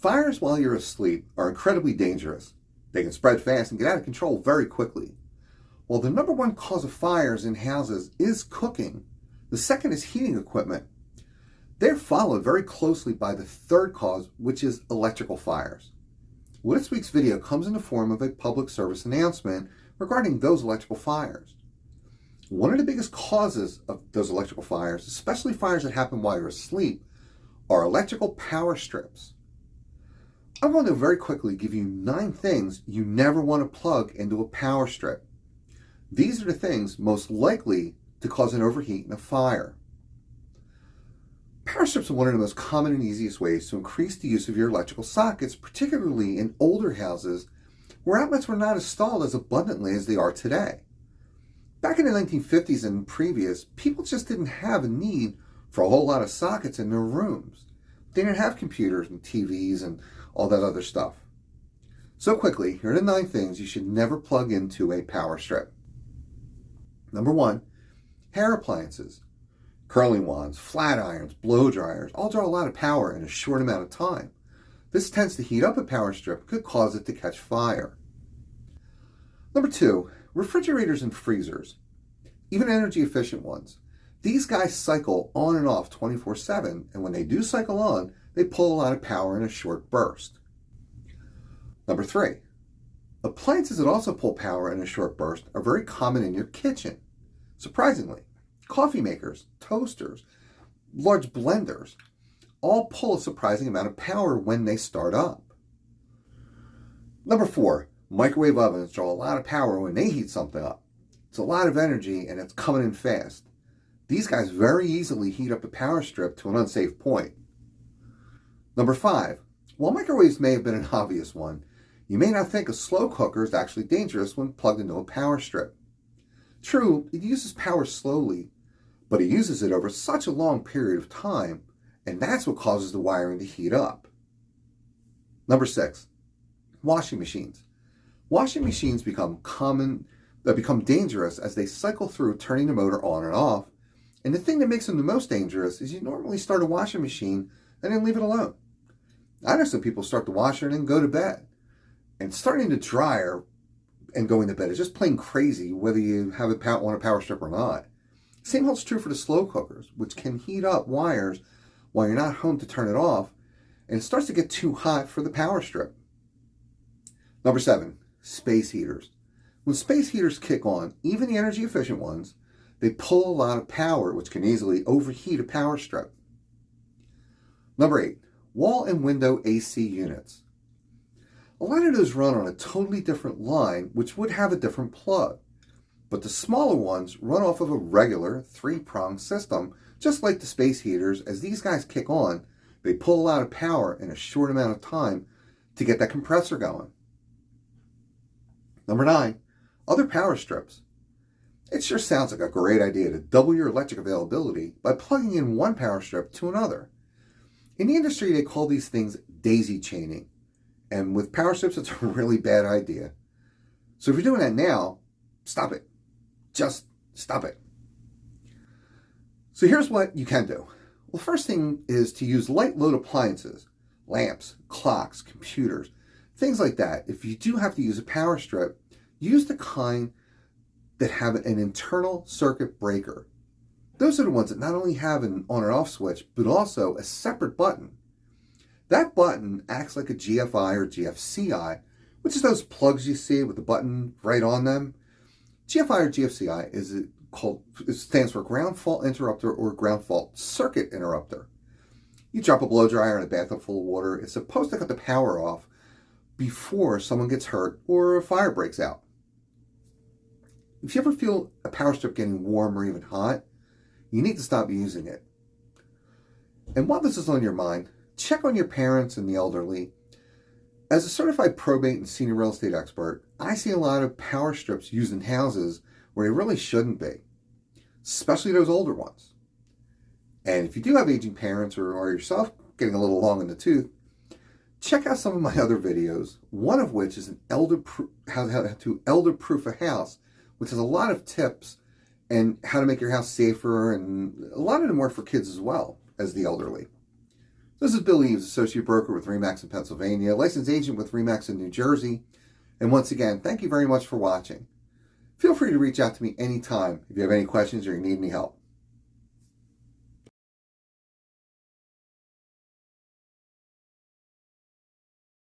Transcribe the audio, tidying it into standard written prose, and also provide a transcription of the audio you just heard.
Fires while you're asleep are incredibly dangerous. They can spread fast and get out of control very quickly. While the number one cause of fires in houses is cooking, the second is heating equipment. They're followed very closely by the third cause, which is electrical fires. Well, this week's video comes in the form of a public service announcement regarding those electrical fires. One of the biggest causes of those electrical fires, especially fires that happen while you're asleep, are electrical power strips. I'm going to very quickly give you 9 things you never want to plug into a power strip. These are the things most likely to cause an overheat in a fire. Power strips are one of the most common and easiest ways to increase the use of your electrical sockets, particularly in older houses where outlets were not installed as abundantly as they are today. Back in the 1950s and previous, people just didn't have a need for a whole lot of sockets in their rooms. They didn't have computers and TVs and all that other stuff. So quickly, here are the 9 things you should never plug into a power strip. Number 1, hair appliances. Curling wands, flat irons, blow dryers all draw a lot of power in a short amount of time. This tends to heat up a power strip and could cause it to catch fire. Number 2, refrigerators and freezers. Even energy efficient ones. These guys cycle on and off 24/7, and when they do cycle on, they pull a lot of power in a short burst. Number 3, appliances that also pull power in a short burst are very common in your kitchen. Surprisingly, coffee makers, toasters, large blenders all pull a surprising amount of power when they start up. Number 4, microwave ovens draw a lot of power when they heat something up. It's a lot of energy and it's coming in fast. These guys very easily heat up the power strip to an unsafe point. Number 5, while microwaves may have been an obvious one, you may not think a slow cooker is actually dangerous when plugged into a power strip. True, it uses power slowly, but it uses it over such a long period of time, and that's what causes the wiring to heat up. Number 6, washing machines. Washing machines become dangerous as they cycle through turning the motor on and off, and the thing that makes them the most dangerous is you normally start a washing machine and then leave it alone. I know some people start the washer and then go to bed. And starting the dryer and going to bed is just plain crazy, whether you want a power strip or not. Same holds true for the slow cookers, which can heat up wires while you're not home to turn it off, and it starts to get too hot for the power strip. Number 7, space heaters. When space heaters kick on, even the energy efficient ones, they pull a lot of power, which can easily overheat a power strip. Number 8, wall and window AC units. A lot of those run on a totally different line, which would have a different plug. But the smaller ones run off of a regular 3-prong system, just like the space heaters. As these guys kick on, they pull a lot of power in a short amount of time to get that compressor going. Number 9, other power strips. It sure sounds like a great idea to double your electric availability by plugging in one power strip to another. In the industry, they call these things daisy chaining. And with power strips, it's a really bad idea. So if you're doing that now, stop it. Just stop it. So here's what you can do. Well, first thing is to use light load appliances, lamps, clocks, computers, things like that. If you do have to use a power strip, use the kind that have an internal circuit breaker. Those are the ones that not only have an on and off switch, but also a separate button. That button acts like a GFI or GFCI, which is those plugs you see with the button right on them. GFI or GFCI stands for ground fault interrupter or ground fault circuit interrupter. You drop a blow dryer in a bathtub full of water, it's supposed to cut the power off before someone gets hurt or a fire breaks out. If you ever feel a power strip getting warm or even hot, you need to stop using it. And while this is on your mind, check on your parents and the elderly. As a certified probate and senior real estate expert, I see a lot of power strips used in houses where they really shouldn't be, especially those older ones. And if you do have aging parents or are yourself getting a little long in the tooth, check out some of my other videos, one of which is how to elder-proof a house, which has a lot of tips and how to make your house safer, and a lot of them work for kids as well as the elderly. This is Bill Eaves, Associate Broker with ReMax in Pennsylvania, Licensed Agent with ReMax in New Jersey. And once again, thank you very much for watching. Feel free to reach out to me anytime if you have any questions or you need any help.